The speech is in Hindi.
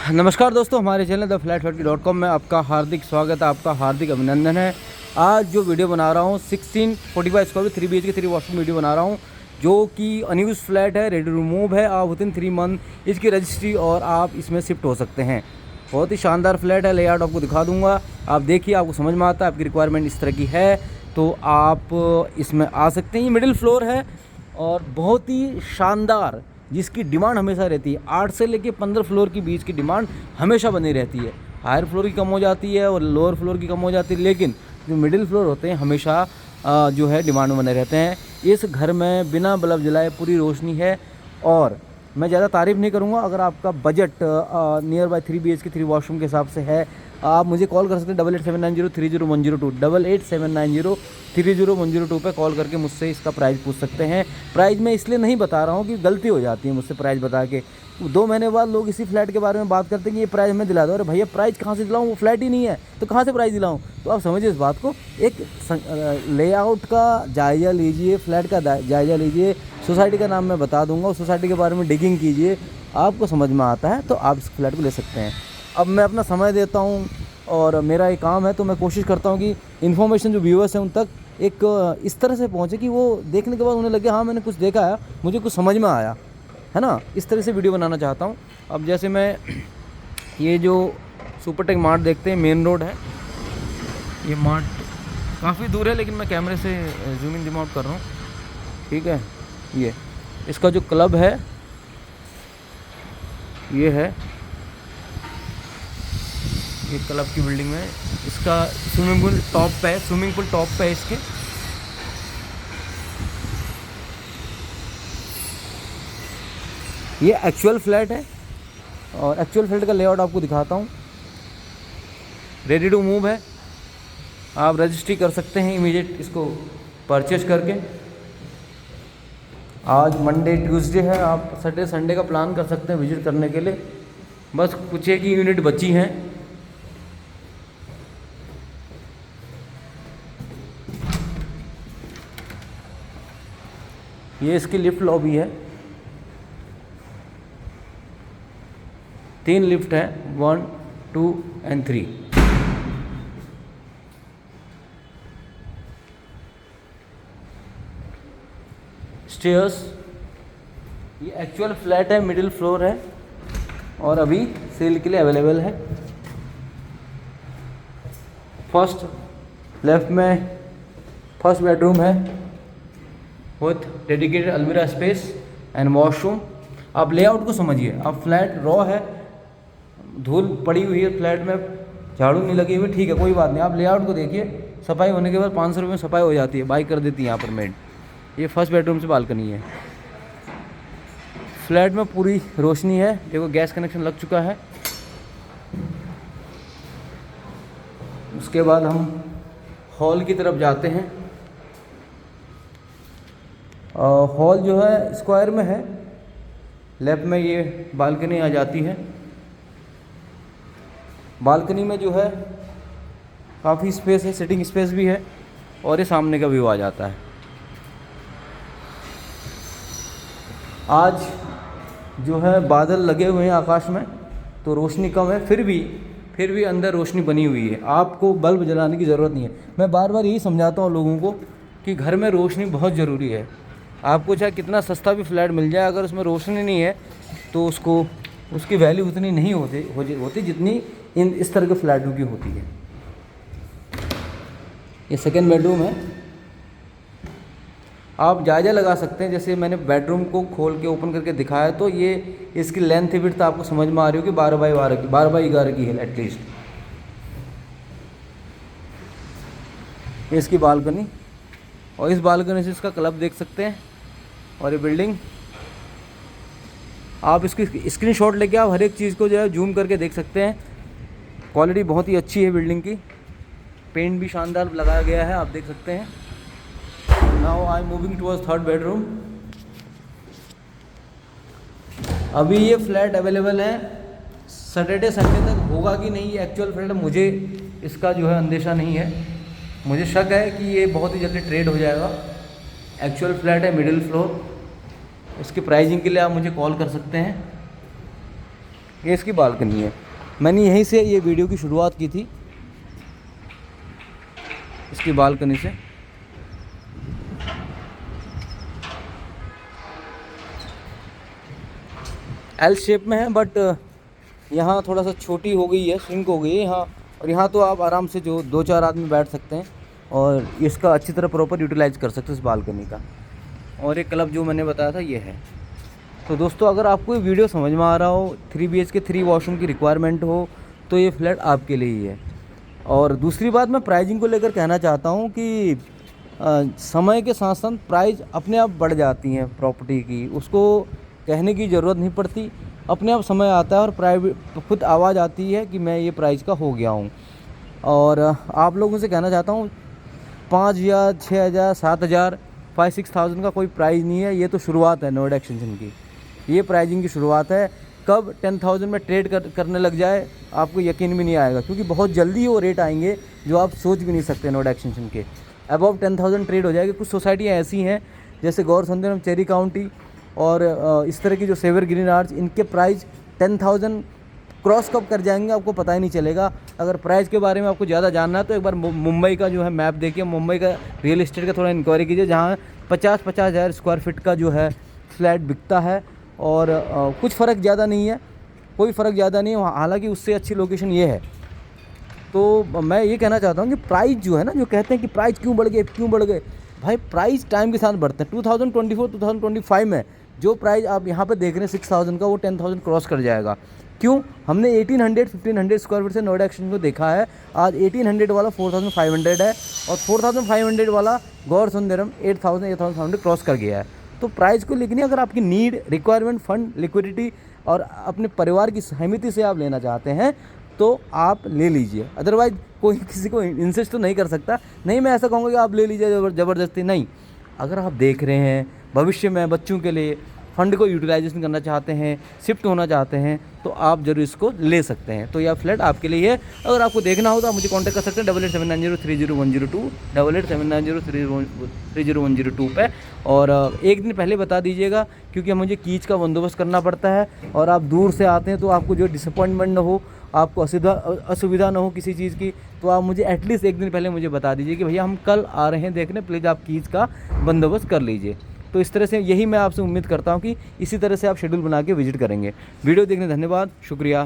नमस्कार दोस्तों, हमारे चैनल द फ्लैट40.com में आपका हार्दिक स्वागत है, आपका हार्दिक अभिनंदन है। आज जो वीडियो बना रहा हूँ 1645 स्क्वायर 3 BHK 3 वॉशरूम वीडियो बना रहा हूँ, जो कि अनयूज फ्लैट है, रेडी टू मूव है। आप विदिन 3 मंथ इसकी रजिस्ट्री और आप इसमें शिफ्ट हो सकते हैं। बहुत ही शानदार फ्लैट है, लेआउट आपको दिखा दूंगा। आप देखिए, आपको समझ में आता है, आपकी रिक्वायरमेंट इस तरह की है तो आप इसमें आ सकते हैं। ये मिडिल फ्लोर है और बहुत ही शानदार, जिसकी डिमांड हमेशा रहती है। 8 से लेके 15 फ्लोर के बीच की डिमांड हमेशा बनी रहती है। हायर फ्लोर की कम हो जाती है और लोअर फ्लोर की कम हो जाती है, लेकिन जो मिडिल फ्लोर होते हैं हमेशा जो है डिमांड में बने रहते हैं। इस घर में बिना बल्ब जलाए पूरी रोशनी है। और मैं ज़्यादा तारीफ़ नहीं करूँगा। अगर आपका budget near by 3 BHK 3 washroom के हिसाब से है, आप मुझे कॉल कर सकते हैं 8879030102 8879030102 पे कॉल करके मुझसे इसका प्राइस पूछ सकते हैं। प्राइस मैं इसलिए नहीं बता रहा हूँ कि गलती हो जाती है मुझसे प्राइस बता के। 2 महीने बाद लोग इसी फ्लैट के बारे में बात करते हैं कि ये प्राइस मैं दिला दूँ। अरे भैया, प्राइस कहाँ से दिलाऊँ? वो फ्लैट ही नहीं है तो कहाँ से प्राइस दिलाऊँ? तो आप समझिए इस बात को। एक लेआउट का जायज़ा लीजिए, फ्लैट का जायज़ा लीजिए। सोसाइटी का नाम मैं बता दूंगा, उस सोसाइटी के बारे में डिगिंग कीजिए, आपको समझ में आता है तो आप इस फ्लैट को ले सकते हैं। अब मैं अपना समय देता हूँ और मेरा एक काम है, तो मैं कोशिश करता हूँ कि इन्फॉर्मेशन जो व्यूअर्स हैं उन तक एक इस तरह से पहुँचे कि वो देखने के बाद उन्हें लगे हाँ मैंने कुछ देखा है, मुझे कुछ समझ में आया है ना। इस तरह से वीडियो बनाना चाहता हूँ। अब जैसे मैं ये जो सुपरटेक मार्ट देखते हैं, मेन रोड है, ये मार्ट काफ़ी दूर है लेकिन मैं कैमरे से जूम इन जूम आउट कर रहा हूँ, ठीक है। ये इसका जो क्लब है ये है, ये क्लब की बिल्डिंग में इसका स्विमिंग पूल टॉप पे है, स्विमिंग पूल टॉप पे है इसके। ये एक्चुअल फ्लैट है और एक्चुअल फ्लैट का लेआउट आपको दिखाता हूँ। रेडी टू मूव है, आप रजिस्ट्री कर सकते हैं इमीडिएट इसको परचेज करके। आज मंडे ट्यूसडे है, आप सैटरडे संडे का प्लान कर सकते हैं विजिट करने के लिए। बस कुछ एक ही यूनिट बची हैं। ये इसकी लिफ्ट लॉबी है, 3 लिफ्ट है, 1 2 एंड 3। स्टेयर्स, ये एक्चुअल फ्लैट है, मिडिल फ्लोर है और अभी सेल के लिए अवेलेबल है। फर्स्ट लेफ्ट में फर्स्ट बेडरूम है विथ डेडिकेटेड अलमीरा स्पेस एंड वॉशरूम। आप लेआउट को समझिए। आप फ्लैट रॉ है, धूल पड़ी हुई है फ्लैट में, झाड़ू नहीं लगी हुई, ठीक है, कोई बात नहीं। आप लेआउट को देखिए। सफाई होने के बाद 500 रुपये में सफाई हो जाती है, बाई कर देती है यहाँ पर मेड। ये फर्स्ट बेडरूम से बालकनी है। फ्लैट में पूरी रोशनी है, देखो गैस कनेक्शन लग चुका है। उसके बाद हम हॉल की तरफ जाते हैं। हॉल जो है स्क्वायर में है, लेफ्ट में ये बालकनी आ जाती है। बालकनी में जो है काफ़ी स्पेस है, सिटिंग स्पेस भी है और ये सामने का व्यू आ जाता है। आज जो है बादल लगे हुए हैं आकाश में तो रोशनी कम है, फिर भी अंदर रोशनी बनी हुई है। आपको बल्ब जलाने की ज़रूरत नहीं है। मैं बार बार यही समझाता हूँ लोगों को कि घर में रोशनी बहुत ज़रूरी है। आपको चाहे कितना सस्ता भी फ्लैट मिल जाए, अगर उसमें रोशनी नहीं है तो उसकी वैल्यू उतनी नहीं होती जितनी इस तरह के फ्लैटों की होती है। ये सेकेंड बेडरूम है। आप जायज़ा लगा सकते हैं, जैसे मैंने बेडरूम को खोल के ओपन करके दिखाया तो ये इसकी लेंथ विड्थ आपको समझ में आ रही होगी, 12 बाई 11 की है एटलीस्ट। ये इसकी बालकनी और इस बालकनी से इसका क्लब देख सकते हैं। और ये बिल्डिंग, आप इसकी स्क्रीनशॉट लेके आप हर एक चीज़ को जो है जूम करके देख सकते हैं। क्वालिटी बहुत ही अच्छी है बिल्डिंग की, पेंट भी शानदार लगाया गया है, आप देख सकते हैं। Now I am moving towards third bedroom. अभी ये फ्लैट अवेलेबल है, सैटरडे संडे तक होगा कि नहीं ये एक्चुअल फ्लैट मुझे इसका जो है अंदेशा नहीं है। मुझे शक है कि ये बहुत ही जल्दी ट्रेड हो जाएगा। एक्चुअल फ्लैट है, मिडिल फ्लोर। इसकी प्राइसिंग के लिए आप मुझे कॉल कर सकते हैं। ये इसकी बालकनी है। मैंने यहीं से ये वीडियो की शुरुआत की थी, इसकी बालकनी से। एल शेप में है, बट यहाँ थोड़ा सा छोटी हो गई है, श्रिंक हो गई है यहाँ। और यहाँ तो आप आराम से जो 2-4 आदमी बैठ सकते हैं और इसका अच्छी तरह प्रॉपर यूटिलाइज कर सकते हैं इस बालकनी का। और एक क्लब जो मैंने बताया था ये है। तो दोस्तों, अगर आपको ये वीडियो समझ में आ रहा हो, 3 BHK 3 वॉशरूम की रिक्वायरमेंट हो, तो ये फ्लैट आपके लिए ही है। और दूसरी बात, मैं प्राइजिंग को लेकर कहना चाहता हूँ कि समय के साथ साथ प्राइस अपने आप बढ़ जाती हैं प्रॉपर्टी की, उसको कहने की ज़रूरत नहीं पड़ती। अपने आप समय आता है और प्राइवेट खुद आवाज़ आती है कि मैं ये प्राइस का हो गया हूँ। और आप लोगों से कहना चाहता हूँ, 5,000, 6,000, 7,000, 5-6,000 का कोई प्राइस नहीं है। ये तो शुरुआत है नोएडा एक्सटेंशन की, ये प्राइजिंग की शुरुआत है। कब 10,000 में ट्रेड करने लग जाए आपको यकीन भी नहीं आएगा, क्योंकि बहुत जल्दी वो रेट आएंगे जो आप सोच भी नहीं सकते नोएडा एक्सटेंशन के। अबव 10,000 ट्रेड हो जाएगी। कुछ सोसाइटियाँ ऐसी हैं जैसे गौर सुंदरम, चेरी काउंटी और इस तरह की जो सेवर ग्रीन आर्च, इनके प्राइस 10,000 क्रॉस कब कर जाएंगे आपको पता ही नहीं चलेगा। अगर प्राइस के बारे में आपको ज़्यादा जानना है तो एक बार मुंबई का जो है मैप देखिए, मुंबई का रियल एस्टेट का थोड़ा इंक्वायरी कीजिए, जहाँ 50-50 हज़ार स्क्वायर फीट का जो है फ्लैट बिकता है। और कुछ फ़र्क ज़्यादा नहीं है, कोई फ़र्क ज़्यादा नहीं है, हालांकि उससे अच्छी लोकेशन ये है। तो मैं ये कहना चाहता हूँ कि प्राइस जो है ना, जो कहते हैं कि प्राइस क्यों बढ़ गए, भाई प्राइस टाइम के साथ बढ़ते हैं। 2024-2025 में जो प्राइस आप यहाँ पे देख रहे हैं 6,000 का, वो 10,000 क्रॉस कर जाएगा। क्यों? हमने 1,800-1,500 स्क्वायर फीट से नोएडा एक्सटेंशन को देखा है। आज 1,800 वाला 4,500 है और 4,500 वाला गौर सुंदरम 8,000-8,500 क्रॉस कर गया है। तो प्राइस को लेकिन अगर आपकी नीड, रिक्वायरमेंट, फंड, लिक्विडिटी और अपने परिवार की सहमति से आप लेना चाहते हैं तो आप ले लीजिए। अदरवाइज कोई किसी को इंसिस्ट तो नहीं कर सकता। नहीं मैं ऐसा कहूँगा कि आप ले लीजिए ज़बरदस्ती, नहीं। अगर आप देख रहे हैं भविष्य में बच्चों के लिए फ़ंड को यूटिलाइजेशन करना चाहते हैं, शिफ्ट होना चाहते हैं, तो आप जरूर इसको ले सकते हैं। तो यह फ्लैट आपके लिए है। अगर आपको देखना हो तो आप मुझे कांटेक्ट कर सकते हैं 8879030102, 8879030102 पे। और एक दिन पहले बता दीजिएगा, क्योंकि मुझे कीज का बंदोबस्त करना पड़ता है और आप दूर से आते हैं तो आपको जो डिसअपॉइंटमेंट ना हो, आपको असुविधा ना हो किसी चीज़ की, तो आप मुझे एटलीस्ट एक दिन पहले मुझे बता दीजिए कि भैया हम कल आ रहे हैं देखने, प्लीज़ आप कीज का बंदोबस्त कर लीजिए। तो इस तरह से यही मैं आपसे उम्मीद करता हूँ कि इसी तरह से आप शेड्यूल बना के विजिट करेंगे। वीडियो देखने धन्यवाद, शुक्रिया।